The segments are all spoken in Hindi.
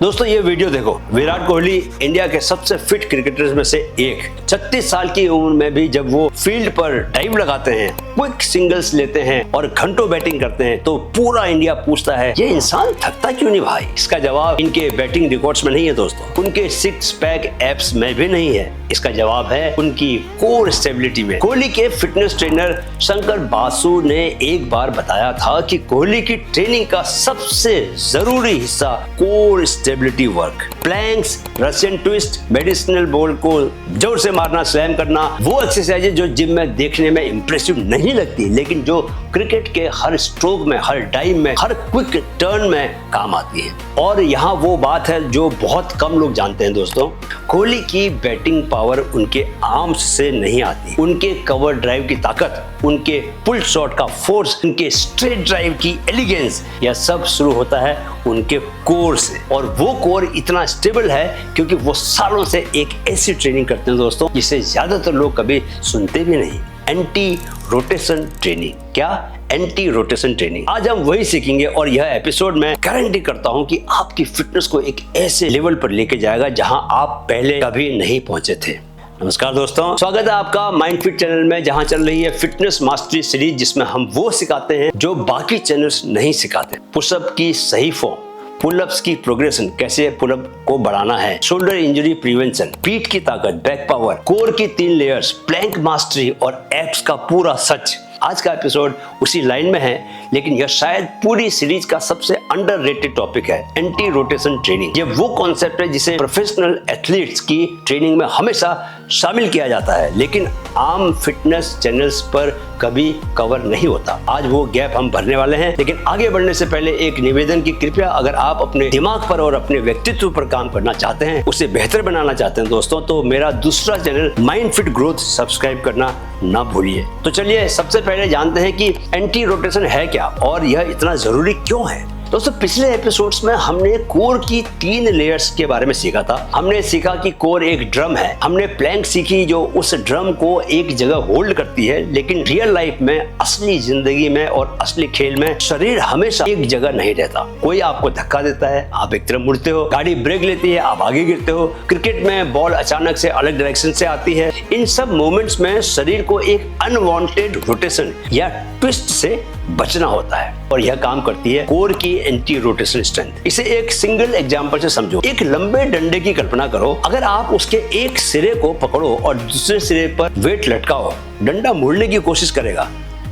दोस्तों ये वीडियो देखो, विराट कोहली इंडिया के सबसे फिट क्रिकेटर्स में से एक। 36 साल की उम्र में भी जब वो फील्ड पर डाइव लगाते हैं, क्विक सिंगल्स लेते हैं और घंटों बैटिंग करते हैं तो पूरा इंडिया पूछता है ये इंसान थकता क्यों नहीं भाई। इसका जवाब इनके बैटिंग रिकॉर्ड्स में नहीं है दोस्तों, उनके सिक्स पैक एप्स में भी नहीं है। इसका जवाब है उनकी कोर स्टेबिलिटी में। कोहली के फिटनेस ट्रेनर शंकर बासु ने एक बार बताया था कि कोहली की ट्रेनिंग का सबसे जरूरी हिस्सा core stability work, planks, Russian twists, medicinal ball को जोर से मारना, स्लैम करना, वो एक्सरसाइज जो जिम में देखने में इंप्रेसिव नहीं लगती लेकिन जो क्रिकेट के हर स्ट्रोक में, हर डाइव में, हर क्विक टर्न में काम आती है। और यहाँ वो बात है जो बहुत कम लोग जानते हैं दोस्तों, कोहली की बैटिंग पावर उनके आर्म्स से नहीं आती, उनके कवर ड्राइव की ताकत, उनके पुल शॉट का फोर्स, उनके स्ट्रेट ड्राइव की एलिगेंस, यह सब शुरू होता है उनके कोर से। और वो कोर इतना स्टेबल है क्योंकि वो सालों से एक ऐसी ट्रेनिंग करते हैं दोस्तों जिसे ज्यादातर लोग कभी सुनते भी नहीं, एंटी रोटेशन ट्रेनिंग। क्या? Anti rotation training. आज हम वही सीखेंगे और यह एपिसोड में गारंटी करता हूं कि आपकी फिटनेस को एक ऐसे लेवल पर लेके जाएगा जहां आप पहले कभी नहीं पहुंचे थे। नमस्कार दोस्तों, स्वागत है आपका माइंड फिट चैनल में, जहां चल रही है फिटनेस मास्टरी सीरीज जिसमें हम वो सिखाते हैं जो बाकी चैनल्स नहीं सिखाते। पुशअप की सही फॉर्म, पुलअप्स की प्रोग्रेशन, कैसे पुलअप को बढ़ाना है, शोल्डर इंजरी प्रिवेंशन, पीठ की ताकत, बैक पावर, कोर की 3 लेयर्स, प्लैंक मास्टरी और एप्स का पूरा सच। आज का एपिसोड उसी लाइन में है, लेकिन यह शायद पूरी सीरीज का सबसे अंडररेटेड टॉपिक है, एंटी रोटेशन ट्रेनिंग। ये वो कॉन्सेप्ट है जिसे प्रोफेशनल एथलीट्स की ट्रेनिंग में हमेशा शामिल किया जाता है लेकिन आम फिटनेस चैनल्स पर कभी कवर नहीं होता। आज वो गैप हम भरने वाले हैं, लेकिन आगे बढ़ने से पहले एक निवेदन की, कृपया अगर आप अपने दिमाग पर और अपने व्यक्तित्व पर काम करना चाहते हैं, उसे बेहतर बनाना चाहते हैं दोस्तों, तो मेरा दूसरा channel mind fit growth subscribe करना ना भूलिए। तो चलिए सबसे पहले जानते हैं कि एंटी रोटेशन है क्या और यह इतना जरूरी क्यों है। दोस्तों पिछले एपिसोड्स में हमने कोर की 3 लेयर्स के बारे में सीखा था। हमने सीखा कि कोर एक ड्रम है, हमने प्लैंक सीखी जो उस ड्रम को एक जगह होल्ड करती है, लेकिन रियल लाइफ में, असली जिंदगी में और असली खेल में शरीर हमेशा एक जगह नहीं रहता। कोई आपको धक्का देता है, आप एक तरफ मुड़ते हो, गाड़ी ब्रेक लेती है, आप आगे गिरते हो, क्रिकेट में बॉल अचानक से अलग डायरेक्शन से आती है। इन सब मोमेंट्स में शरीर को एक अनवांटेड रोटेशन या ट्विस्ट से बचना होता है और यह काम करती है कोर की एंटी रोटेशन स्ट्रेंथ। इसे एक सिंगल एग्जांपल से समझो। एक लंबे डंडे की कल्पना करो, अगर आप उसके एक सिरे को पकड़ो और दूसरे सिरे पर वेट लटकाओ, डंडा मुड़ने की कोशिश करेगा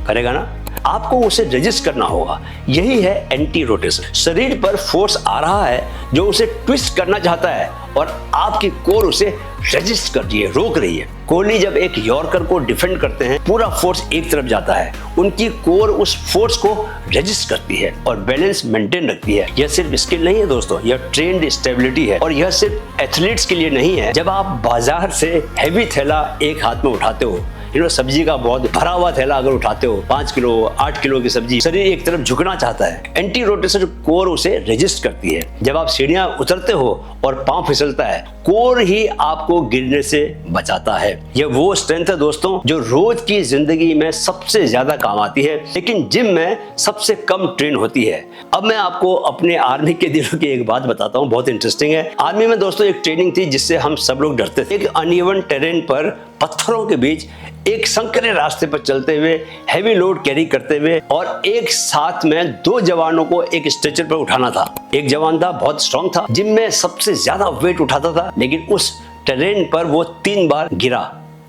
ना? आपको उसे रेजिस्ट करना होगा। यही है एंटी रोटेशन। शरीर पर फोर्स आ रहा है जो उसे ट्विस्ट करना चाहता है और आपकी कोर उसे रेजिस्ट कर रही है, रोक रही है। कोहली जब एक यॉर्कर को डिफेंड करते हैं, पूरा फोर्स एक तरफ जाता है, उनकी कोर उस फोर्स को रेजिस्ट करती है और बैलेंस मेंटेन रखती है। यह सिर्फ स्किल नहीं है दोस्तों, यह ट्रेंड स्टेबिलिटी है और यह सिर्फ एथलीट्स के लिए नहीं है। जब आप बाजार से हैवी थैला एक हाथ में उठाते हो, सब्जी का बहुत भरा हुआ थैला अगर उठाते हो, 5 किलो 8 किलो की सब्जी, शरीर एक तरफ झुकना चाहता है, एंटी रोटेशन कोर उसे रेजिस्ट करती है। जब आप सीढ़ियां उतरते हो और पांव फिसलता है, कोर ही आपको गिरने से बचाता है। यह वो स्ट्रेंथ है दोस्तों जो रोज की जिंदगी में सबसे ज्यादा काम आती है लेकिन जिम में सबसे कम ट्रेन होती है। अब मैं आपको अपने आर्मी के दिनों की एक बात बताता हूँ, बहुत इंटरेस्टिंग है। आर्मी में दोस्तों एक ट्रेनिंग थी जिससे हम सब लोग डरते थे। एक अनइवन टेरेन पर पत्थरों के बीच एक संकरे रास्ते पर चलते हुए, हैवी लोड कैरी करते हुए और एक साथ में 2 जवानों को एक स्ट्रेचर पर उठाना था। एक जवान था, बहुत स्ट्रॉन्ग था, जिम में सबसे ज्यादा वेट उठाता था, लेकिन उस टेरेन पर वो 3 बार गिरा,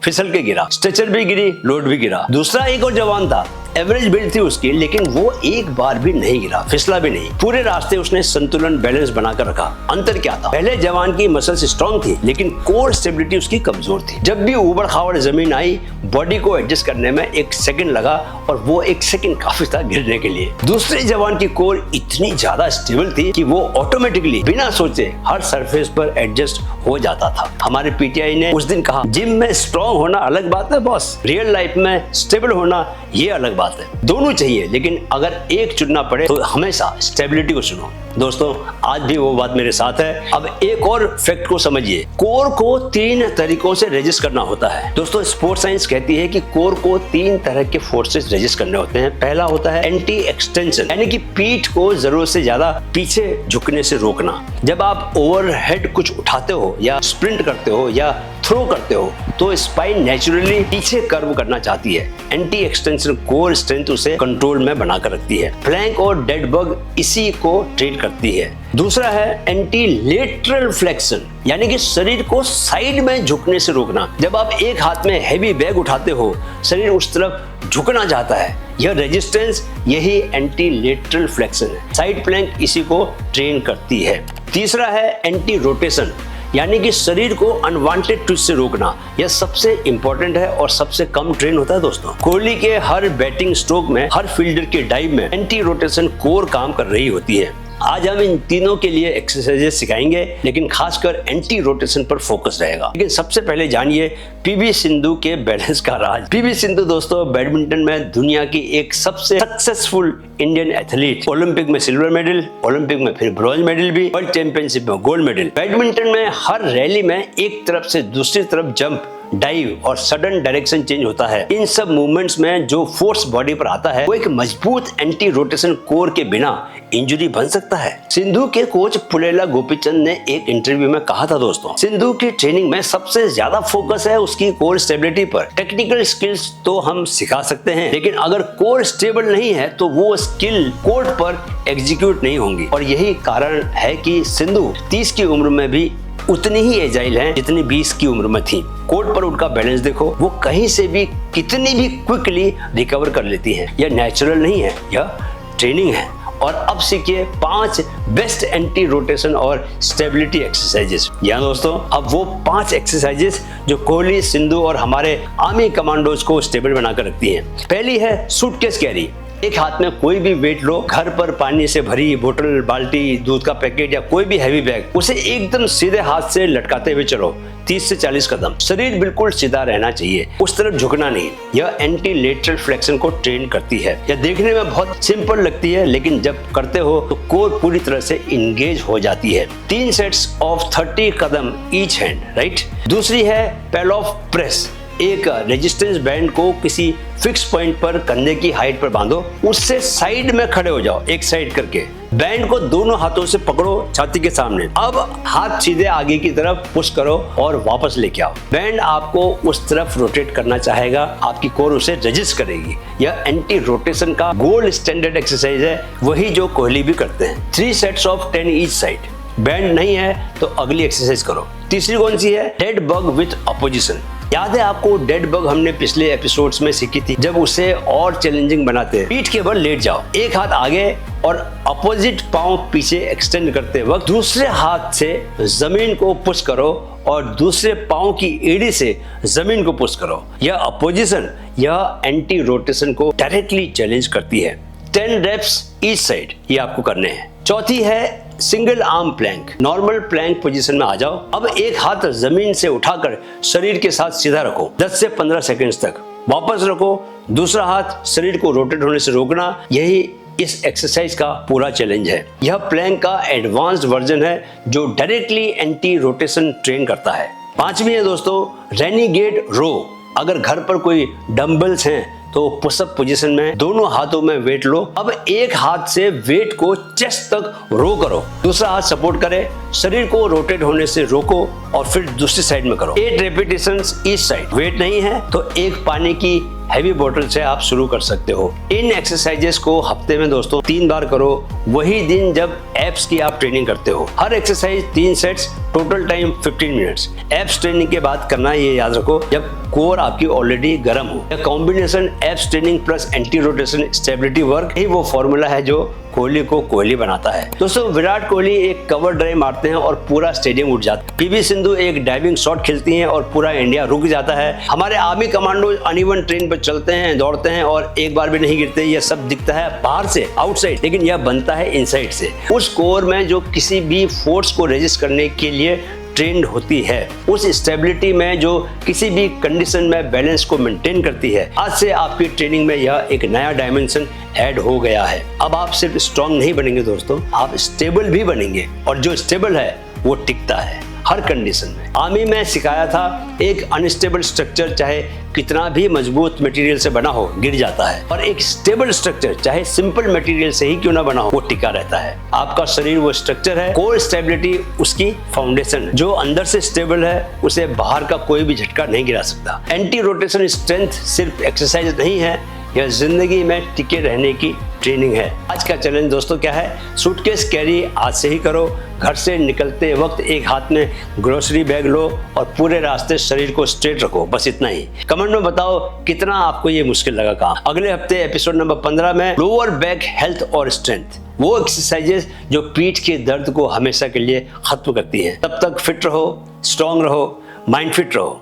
फिसल के गिरा, स्ट्रेचर भी गिरी, लोड भी गिरा। दूसरा एक और जवान था, एवरेज बिल्ड थी उसकी, लेकिन वो एक बार भी नहीं गिरा, फिसला भी नहीं। पूरे रास्ते उसने संतुलन, बैलेंस बनाकर रखा। अंतर क्या था? पहले जवान की मसल्स स्ट्रॉन्ग थी लेकिन कोर स्टेबिलिटी उसकी कमजोर थी। जब भी ऊबड़ खाबड़ जमीन आई, बॉडी को एडजस्ट करने में 1 सेकंड लगा और वो 1 सेकंड काफी था गिरने के लिए। दूसरे जवान की कोर इतनी ज्यादा स्टेबल थी कि वो ऑटोमेटिकली बिना सोचे हर सरफेस पर एडजस्ट हो जाता था। हमारे पीटीआई ने उस दिन कहा, जिम में स्ट्रॉन्ग होना अलग बात है बॉस, रियल लाइफ में स्टेबल होना ये अलग बात है। दोनों चाहिए, लेकिन अगर एक चुनना पड़े तो हमेशा स्टेबिलिटी को चुनो। दोस्तों आज भी वो बात मेरे साथ है। अब एक और फैक्ट को समझिए, कोर को 3 तरीकों से रेजिस्ट करना होता है। दोस्तों स्पोर्ट्स साइंस कहती है कि कोर को 3 तरह के फोर्सेस रेजिस्ट करने होते हैं। पहला होता है एंटी एक्सटेंशन, यानी कि पीठ को जरूरत से ज्यादा पीछे झुकने से रोकना। जब आप ओवरहेड कुछ उठाते हो या स्प्रिंट करते हो या थ्रो करते हो तो स्पाइन नेचुरली पीछे कर्व करना चाहती है। एंटी एक्सटेंशन कोर स्ट्रेंथ उसे कंट्रोल में बनाकर रखती है। फ्लैंक और डेड बग इसी को ट्रेन करती है। दूसरा है एंटी लेटरल फ्लेक्शन, यानी कि शरीर को साइड में झुकने से रोकना। जब आप एक हाथ में हैवी बैग उठाते हो, शरीर उस तरफ झुकना चाहता है। यह रेजिस्टेंस, यही एंटी लेटरल फ्लेक्शन है। साइड प्लैंक इसी को ट्रेन करती है। तीसरा है एंटी रोटेशन, यानी कि शरीर को अनवांटेड ट्विस्ट से रोकना। यह सबसे इंपॉर्टेंट है और सबसे कम ट्रेन होता है। दोस्तों कोहली के हर बैटिंग स्ट्रोक में, हर फील्डर के डाइव में एंटी रोटेशन कोर काम कर रही होती है। आज हम इन तीनों के लिए एक्सरसाइजेस सिखाएंगे, लेकिन खासकर एंटी रोटेशन पर फोकस रहेगा। लेकिन सबसे पहले जानिए पीवी सिंधु के बैलेंस का राज। पीवी सिंधु दोस्तों बैडमिंटन में दुनिया की एक सबसे सक्सेसफुल इंडियन एथलीट। ओलंपिक में सिल्वर मेडल, ओलंपिक में फिर ब्रॉन्ज मेडल भी, वर्ल्ड चैंपियनशिप में गोल्ड मेडल। बैडमिंटन में हर रैली में एक तरफ से दूसरी तरफ जंप, डाइव और सडन डायरेक्शन चेंज होता है। इन सब मूवमेंट्स में जो फोर्स बॉडी पर आता है वो एक मजबूत एंटी रोटेशन कोर के बिना इंजरी बन सकता है। सिंधु के कोच पुलेला गोपीचंद ने एक इंटरव्यू में कहा था दोस्तों, सिंधु की ट्रेनिंग में सबसे ज्यादा फोकस है उसकी कोर स्टेबिलिटी पर। टेक्निकल स्किल्स तो हम सिखा सकते हैं, लेकिन अगर कोर स्टेबल नहीं है तो वो स्किल कोर्ट पर एग्जीक्यूट नहीं होंगी। और यही कारण है कि सिंधु 30 की उम्र में भी उतनी ही एजाइल है जितनी 20 की उम्र में थी। कोर्ट पर उनका बैलेंस देखो, वो कहीं से भी कितनी भी क्विकली रिकवर कर लेती हैं। यह नेचुरल नहीं है, यह ट्रेनिंग है। और अब सीखिए 5 बेस्ट एंटी रोटेशन और स्टेबिलिटी एक्सरसाइजेस। यहाँ दोस्तों अब वो 5 एक्सरसाइजेस जो कोहली, सिंधु और हमारे आर्मी कमांडोज को स्टेबल बनाकर रखती हैं। पहली है सूटकेस कैरी। एक हाथ में कोई भी वेट लो, घर पर पानी से भरी बोतल, बाल्टी, दूध का पैकेट या कोई भी हैवी बैग, उसे एकदम सीधे हाथ से लटकाते हुए चलो 30 से 40 कदम। शरीर बिल्कुल सीधा रहना चाहिए, उस तरफ झुकना नहीं। यह एंटी लेटरल फ्लेक्शन को ट्रेन करती है। यह देखने में बहुत सिंपल लगती है, लेकिन जब करते हो तो कोर पूरी तरह से इंगेज हो जाती है। 3 sets of 30 Kadam each hand, right. दूसरी है पैल ऑफ प्रेस। एक रेजिस्टेंस बैंड को किसी फिक्स पॉइंट पर कंधे की हाइट पर बांधो, उससे साइड में खड़े हो जाओ, एक साइड करके। बैंड को दोनों हाथों से पकड़ो छाती के सामने। अब हाथ सीधे आगे की तरफ पुश करो और वापस लेके आओ। बैंड आपको उस तरफ रोटेट करना चाहेगा, आपकी कोर उसे रेजिस्ट करेगी। यह एंटी रोटेशन का गोल्ड स्टैंडर्ड एक्सरसाइज है, वही जो कोहली भी करते हैं। 3 sets of 10 each side. Band नहीं है तो अगली एक्सरसाइज करो। तीसरी कौन सी है? Dead bug with opposition. याद है आपको डेड बग हमने पिछले एपिसोड्स में सीखी थी, जब उसे और चैलेंजिंग बनाते हैं। पीठ के बल लेट जाओ, एक हाथ आगे और अपोजिट पांव पीछे एक्सटेंड करते वक्त दूसरे हाथ से जमीन को पुश करो और दूसरे पांव की एड़ी से जमीन को पुश करो। यह अपोजिशन, यह एंटी रोटेशन को डायरेक्टली चैलेंज करती है। 10 रेप्स ईच साइड, ये आपको करने हैं। चौथी है single arm plank. Normal plank position में आ जाओ। अब एक हाथ जमीन से उठाकर शरीर के साथ सीधा रखो 10 से 15 सेकंड्स तक, वापस रखो। दूसरा हाथ शरीर को रोटेट होने से रोकना, यही इस एक्सरसाइज का पूरा चैलेंज है। यह प्लैंक का एडवांस्ड वर्जन है जो डायरेक्टली एंटी रोटेशन ट्रेन करता है। 5वीं है दोस्तों रेनिगेड रो। अगर घर पर कोई डंबल्स हैं तो पुशअप पोजीशन में दोनों हाथों में वेट लो। अब एक हाथ से वेट को चेस्ट तक रो करो, दूसरा हाथ सपोर्ट करे, शरीर को रोटेट होने से रोको और फिर दूसरी साइड में करो। 8 रेपिटेशंस ईच साइड। वेट नहीं है तो एक पानी की हैवी बोतल से आप शुरू कर सकते हो। इन एक्सरसाइजेस को हफ्ते में दोस्तों 3 बार करो, वही दिन जब एब्स की आप ट्रेनिंग करते हो। हर exercise 3 sets, total time 15 minutes. Abs training के बाद करना, ये याद रखो, जब कोर आपकी ऑलरेडी गर्म हो। यह combination abs training plus anti rotation stability work ही वो फॉर्मूला है जो कोहली को कोहली बनाता है। दोस्तों विराट कोहली एक कवर ड्राइव मारते हैं और पूरा स्टेडियम उठ जाता है। पीवी सिंधु एक डाइविंग शॉट खेलती हैं और पूरा इंडिया रुक जाता है। हमारे आर्मी कमांडो अनइवन ट्रेन पर चलते हैं, दौड़ते हैं और एक बार भी नहीं गिरते। यह सब दिखता है बाहर से, आउटसाइड, लेकिन यह बनता है इनसाइड से। उस कोर में जो किसी भी फोर्स को रेजिस्ट करने के लिए ट्रेंड होती है, उस स्टेबिलिटी में जो किसी भी कंडीशन में बैलेंस को मेंटेन करती है, आज से आपकी ट्रेनिंग में यह एक नया डायमेंशन ऐड हो गया है। अब आप सिर्फ स्ट्रांग नहीं बनेंगे दोस्तों, आप स्टेबल भी बनेंगे, और जो स्टेबल है वो टिकता है हर कंडीशन में। आर्मी में सिखाया था, एक अनस्टेबल स्ट्रक्चर चाहे कितना भी मजबूत मटेरियल से बना हो गिर जाता है, और एक स्टेबल स्ट्रक्चर चाहे सिंपल मटेरियल से ही क्यों ना बना हो वो टिका रहता है। आपका शरीर वो स्ट्रक्चर है, कोर स्टेबिलिटी उसकी फाउंडेशन। जो अंदर से स्टेबल है उसे बाहर का कोई भी झटका नहीं गिरा सकता। एंटी रोटेशन स्ट्रेंथ सिर्फ एक्सरसाइज नहीं है, यह जिंदगी में टिके रहने की ट्रेनिंग है। आज का चैलेंज दोस्तों क्या है? सूटकेस कैरी आज से ही करो। घर से निकलते वक्त एक हाथ में ग्रोसरी बैग लो और पूरे रास्ते शरीर को स्ट्रेट रखो, बस इतना ही। कमेंट में बताओ कितना आपको ये मुश्किल लगा काम। अगले हफ्ते एपिसोड नंबर 15 में लोअर बैक हेल्थ और स्ट्रेंथ, वो एक्सरसाइजेस जो पीठ के दर्द को हमेशा के लिए खत्म करती हैं। तब तक फिट रहो, स्ट्रांग रहो, माइंड फिट रहो।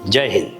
जय हिंद।